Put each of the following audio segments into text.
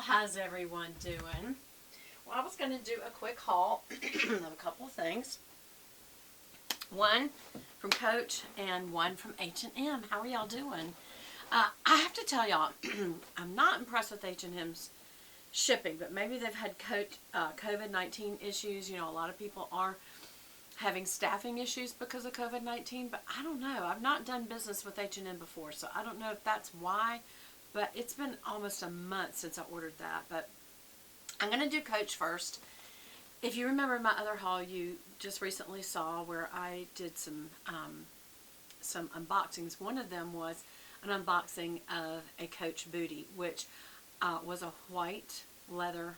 How's everyone doing? Well, I was going to do a quick haul of a couple of things. One from Coach and one from H&M. How are y'all doing? I have to tell y'all, I'm not impressed with H&M's shipping, but maybe they've had COVID-19 issues. You know, a lot of people are having staffing issues because of COVID-19, but I don't know. I've not done business with H&M before, so I don't know if that's why, but it's been almost a month since I ordered that. But I'm going to do Coach first. If you remember my other haul you just recently saw where I did some unboxings. One of them was an unboxing of a Coach bootie, which was a white leather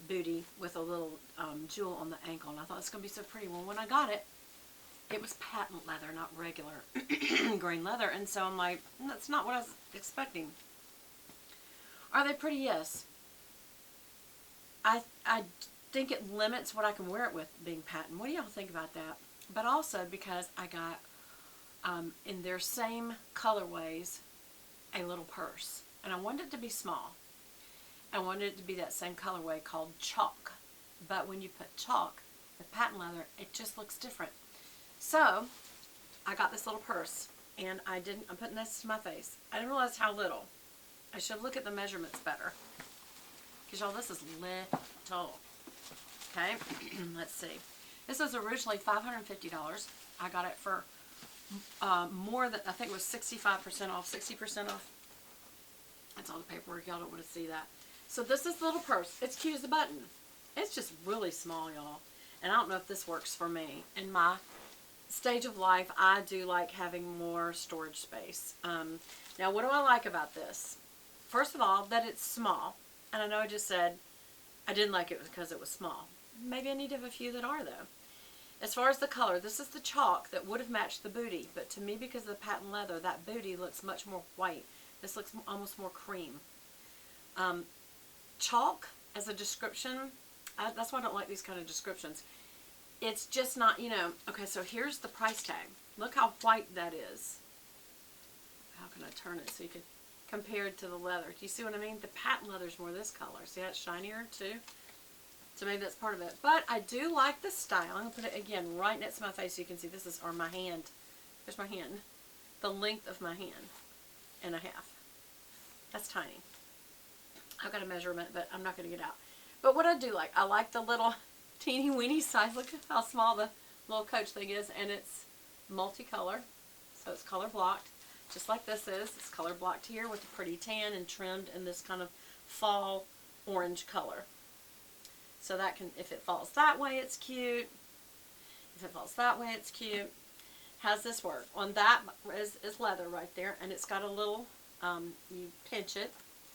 bootie with a little jewel on the ankle, and I thought it's going to be so pretty. Well, when I got it, it was patent leather, not regular green leather, and so I'm like, that's not what I was expecting. Are they pretty? Yes. I think it limits what I can wear it with being patent. What do y'all think about that? But also because I got in their same colorways a little purse, and I wanted it to be small. I wanted it to be that same colorway called chalk, but when you put chalk with patent leather, it just looks different. So I got this little purse, and I'm putting this to my face. I didn't realize how little. I should look at the measurements better, because y'all, this is little. Okay, let's see. This was originally $550. I got it for more than, I think it was 65% off, 60% off. That's all the paperwork. Y'all don't want to see that. So this is the little purse. It's cute as a button. It's just really small, y'all. And I don't know if this works for me. In my stage of life, I do like having more storage space. Now, what do I like about this? First of all, that it's small. And I know I just said I didn't like it because it was small. Maybe I need to have a few that are, though. As far as the color, this is the chalk that would have matched the bootie. But to me, because of the patent leather, that bootie looks much more white. This looks almost more cream. Chalk as a description, that's why I don't like these kind of descriptions. It's just not, you know, okay, so here's the price tag. Look how white that is. How can I turn it so you can compare it to the leather? Do you see what I mean? The patent leather is more this color. See how it's shinier too? So maybe that's part of it. But I do like the style. I'm going to put it again right next to my face so you can see this is, or my hand. There's my hand. The length of my hand and a half. That's tiny. I've got a measurement, but I'm not going to get out. But what I do like, I like the little teeny weeny size. Look at how small the little Coach thing is, and it's multicolor, so it's color blocked, just like this is. It's color blocked here with a pretty tan and trimmed in this kind of fall orange color. So that can, if it falls that way, it's cute. If it falls that way, it's cute. How's this work? On that is leather right there, and it's got a little, you pinch it,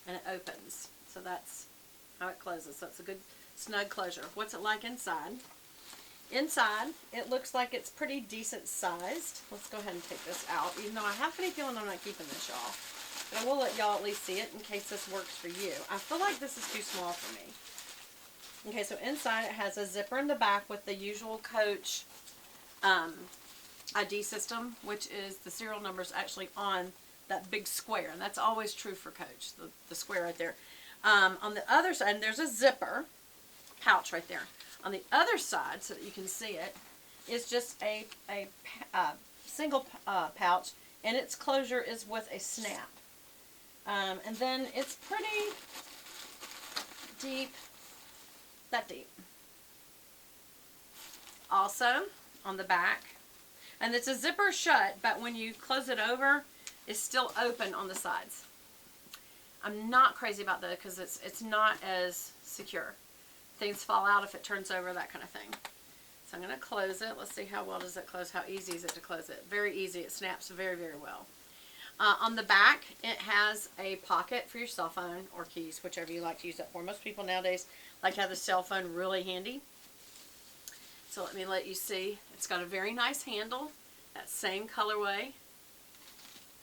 and it opens. So that's how it closes. So it's a good snug closure. What's it like inside? Inside, it looks like it's pretty decent sized. Let's go ahead and take this out, even though I have a funny feeling I'm not keeping this, y'all. But I will let y'all at least see it in case this works for you. I feel like this is too small for me. Okay, so inside it has a zipper in the back with the usual Coach ID system, which is the serial numbers actually on that big square, and that's always true for Coach, the square right there. On the other side, and there's a zipper pouch right there. On the other side, so that you can see it, is just a single pouch, and its closure is with a snap. And then it's pretty deep, that deep. Also, on the back, and it's a zipper shut, but when you close it over, it's still open on the sides. I'm not crazy about that because it's not as secure. Things fall out if it turns over, that kind of thing. So I'm going to close it. Let's see how well does it close. How easy is it to close it? Very easy. It snaps very, very well. On the back, it has a pocket for your cell phone or keys, whichever you like to use that for. Most people nowadays like to have the cell phone really handy. So let me let you see. It's got a very nice handle, that same colorway.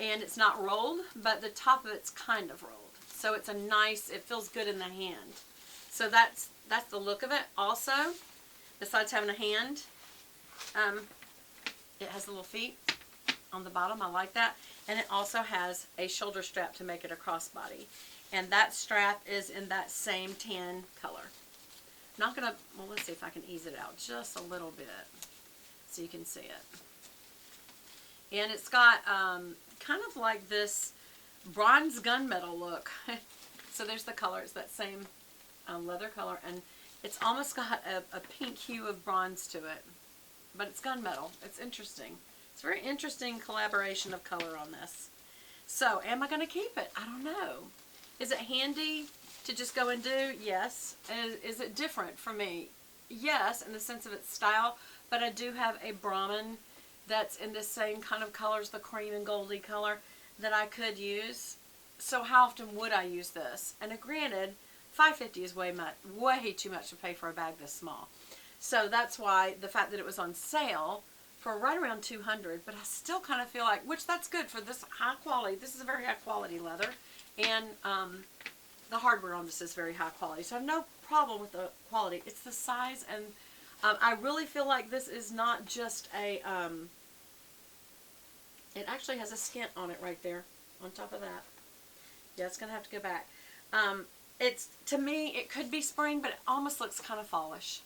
And it's not rolled, but the top of it's kind of rolled. So it's a nice, it feels good in the hand. So that's the look of it. Also, besides having a hand, it has little feet on the bottom. I like that. And it also has a shoulder strap to make it a crossbody. And that strap is in that same tan color. Not gonna, well, let's see if I can ease it out just a little bit so you can see it. And it's got kind of like this bronze gunmetal look. So there's the color. It's that same leather color, and it's almost got a pink hue of bronze to it, but it's gunmetal. It's interesting. It's a very interesting collaboration of color on this. So am I going to keep it? I don't know. Is it handy to just go and do? Yes. Is it different for me? Yes, in the sense of its style, but I do have a Brahmin that's in the same kind of colors, the cream and goldy color, that I could use. So how often would I use this? And granted, $5.50 is way too much to pay for a bag this small. So that's why the fact that it was on sale for right around $200, but I still kind of feel like, which that's good for this high quality. This is a very high quality leather, and the hardware on this is very high quality. So I have no problem with the quality. It's the size, and I really feel like this is not just a, it actually has a skint on it right there, on top of that. Yeah, it's going to have to go back. It's, to me, it could be spring, but it almost looks kind of fallish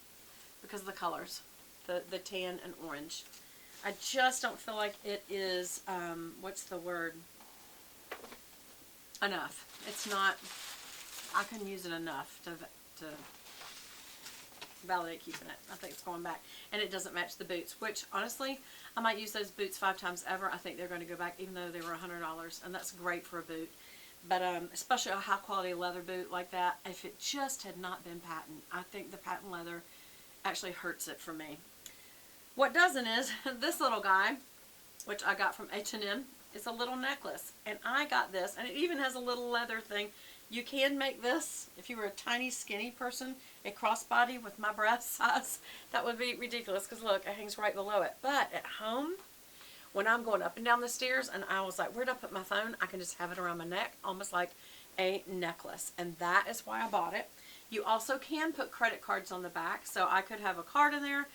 because of the colors, the tan and orange. I just don't feel like it is, what's the word? Enough. It's not, I couldn't use it enough to validate keeping it. I think it's going back. And it doesn't match the boots, which honestly, I might use those boots 5 times ever. I think they're going to go back even though they were $100, and that's great for a boot. But especially a high quality leather boot like that, if it just had not been patent, I think the patent leather actually hurts it for me. What doesn't is this little guy, which I got from H&M, is a little necklace. And I got this, and it even has a little leather thing. You can make this, if you were a tiny, skinny person, a crossbody with my breast size. That would be ridiculous because look, it hangs right below it. But at home, when I'm going up and down the stairs and I was like, where'd I put my phone? I can just have it around my neck, almost like a necklace. And that is why I bought it. You also can put credit cards on the back. So I could have a card in there.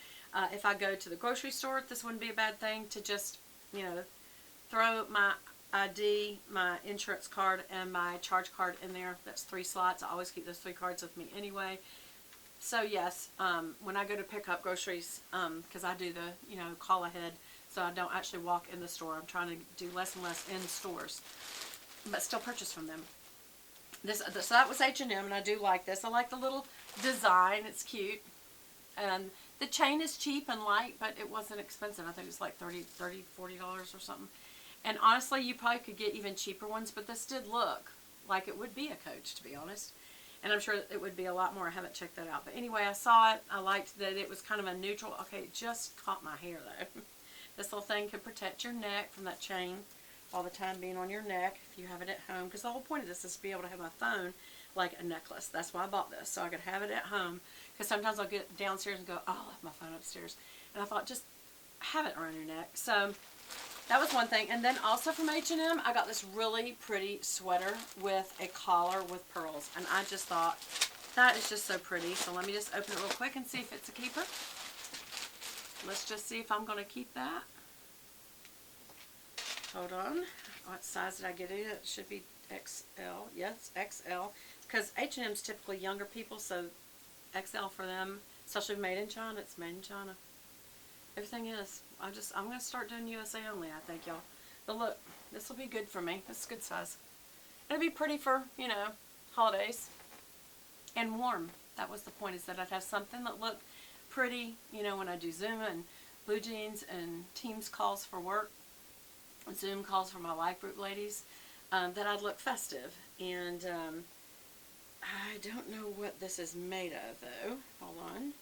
If I go to the grocery store, this wouldn't be a bad thing to just, you know, throw my ID, my insurance card, and my charge card in there. That's 3 slots. I always keep those 3 cards with me anyway. So yes, when I go to pick up groceries, because I do the, you know, call ahead, so I don't actually walk in the store. I'm trying to do less and less in stores, but still purchase from them. So that was H&M, and I do like this. I like the little design. It's cute. And the chain is cheap and light, but it wasn't expensive. I think it was like $40 or something. And honestly, you probably could get even cheaper ones, but this did look like it would be a Coach, to be honest. And I'm sure it would be a lot more. I haven't checked that out. But anyway, I saw it. I liked that it was kind of a neutral. Okay, it just caught my hair, though. This little thing could protect your neck from that chain all the time being on your neck if you have it at home. Because the whole point of this is to be able to have my phone like a necklace. That's why I bought this, so I could have it at home. Because sometimes I'll get downstairs and go, oh, I left my phone upstairs. And I thought, just have it around your neck. So that was one thing. And then also from H&M, I got this really pretty sweater with a collar with pearls. And I just thought, that is just so pretty. So let me just open it real quick and see if it's a keeper. Let's just see if I'm going to keep that. Hold on. What size did I get it? It should be XL. Yes, XL. Because H&M's typically younger people, so XL for them, especially made in China. It's made in China. Everything is. I'm going to start doing USA only, I think, y'all. But look, this will be good for me. It's a good size. It'll be pretty for, you know, holidays. And warm. That was the point, is that I'd have something that looked pretty, you know, when I do Zoom and blue jeans and Teams calls for work, Zoom calls for my life group ladies, that I'd look festive. And I don't know what this is made of, though. Hold on.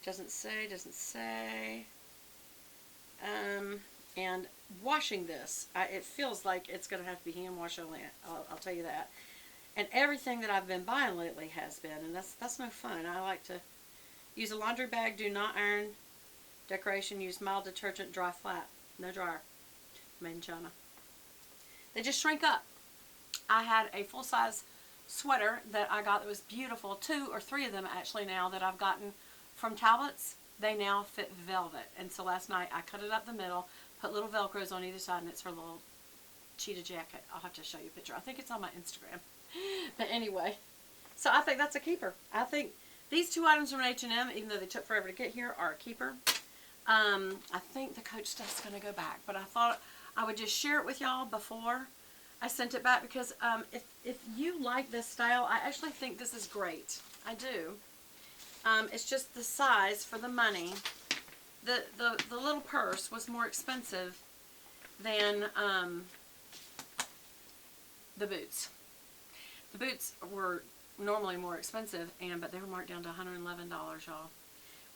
Doesn't say. And washing this, it feels like it's going to have to be hand wash only. I'll tell you that. And everything that I've been buying lately has been, and that's no fun. I like to use a laundry bag, do not iron. Decoration, use mild detergent, dry flat. No dryer. Made in China. They just shrink up. I had a full-size sweater that I got that was beautiful. 2 or 3 of them actually now that I've gotten from Talbot's. They now fit velvet. And so last night I cut it up the middle, put little Velcros on either side, and it's her little cheetah jacket. I'll have to show you a picture. I think it's on my Instagram. But anyway, so I think that's a keeper. I think these two items from H&M, even though they took forever to get here, are a keeper. I think the Coach stuff's going to go back, but I thought I would just share it with y'all before I sent it back, because if you like this style, I actually think this is great. I do. It's just the size for the money. The little purse was more expensive than the boots. The boots were normally more expensive, but they were marked down to $111, y'all,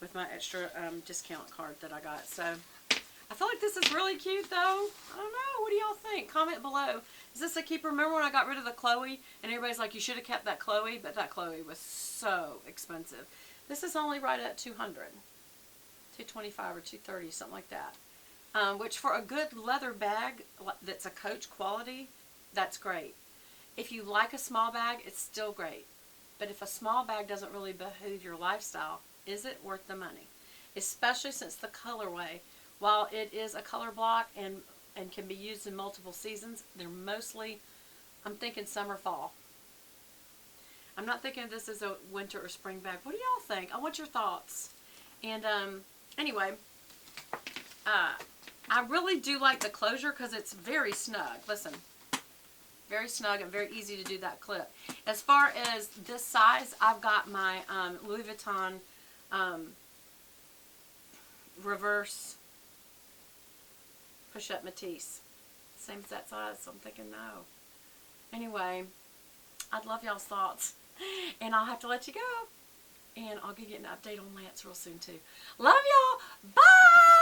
with my extra discount card that I got. So I feel like this is really cute, though. I don't know. What do y'all think? Comment below. Is this a keeper? Remember when I got rid of the Chloe, and everybody's like, you should have kept that Chloe, but that Chloe was so expensive. This is only right at $200, $225 or $230, something like that. Which for a good leather bag that's a Coach quality, that's great. If you like a small bag, it's still great. But if a small bag doesn't really behoove your lifestyle, is it worth the money? Especially since the colorway, while it is a color block and can be used in multiple seasons, they're mostly, I'm thinking summer, fall. I'm not thinking this is a winter or spring bag. What do y'all think? I want your thoughts. And anyway, I really do like the closure because it's very snug. Listen, very snug and very easy to do that clip. As far as this size, I've got my Louis Vuitton reverse push-up Matisse. Same as that size, so I'm thinking no. Anyway, I'd love y'all's thoughts. And I'll have to let you go. And I'll give you an update on Lance real soon, too. Love y'all. Bye!